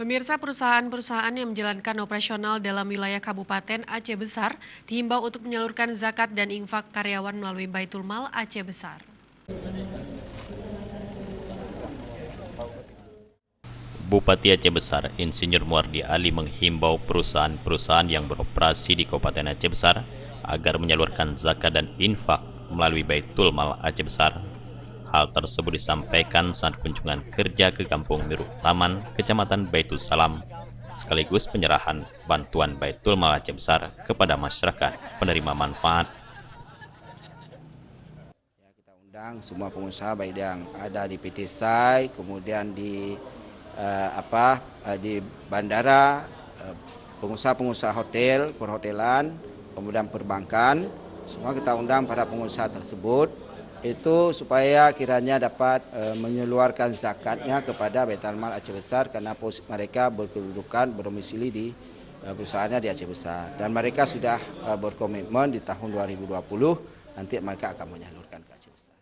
Pemirsa, perusahaan-perusahaan yang menjalankan operasional dalam wilayah Kabupaten Aceh Besar dihimbau untuk menyalurkan zakat dan infak karyawan melalui Baitul Mal Aceh Besar. Bupati Aceh Besar, Insinyur Muardi Ali menghimbau perusahaan-perusahaan yang beroperasi di Kabupaten Aceh Besar agar menyalurkan zakat dan infak melalui Baitul Mal Aceh Besar. Hal tersebut disampaikan saat kunjungan kerja ke Kampung Miruk Taman, Kecamatan Baitul Salam, sekaligus penyerahan bantuan Baitul Mal Aceh Besar kepada masyarakat penerima manfaat. Kita undang semua pengusaha baik yang ada di PT SAI, kemudian di di bandara, pengusaha-pengusaha hotel, perhotelan, kemudian perbankan, semua kita undang para pengusaha tersebut itu supaya kiranya dapat mengeluarkan zakatnya kepada Baitul Mal Aceh Besar karena mereka berkedudukan berdomisili di perusahaannya di Aceh Besar dan mereka sudah berkomitmen di tahun 2020 nanti mereka akan menyalurkan ke Aceh Besar.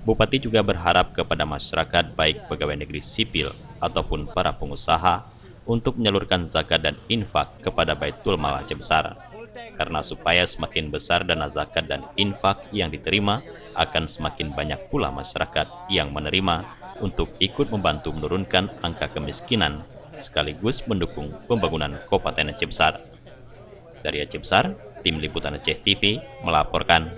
Bupati juga berharap kepada masyarakat baik pegawai negeri sipil ataupun para pengusaha untuk menyalurkan zakat dan infak kepada Baitul Mal Aceh Besar. Karena supaya semakin besar dana zakat dan infak yang diterima, akan semakin banyak pula masyarakat yang menerima untuk ikut membantu menurunkan angka kemiskinan sekaligus mendukung pembangunan Kabupaten Aceh Besar. Dari Aceh Besar, Tim Liputan Aceh TV melaporkan.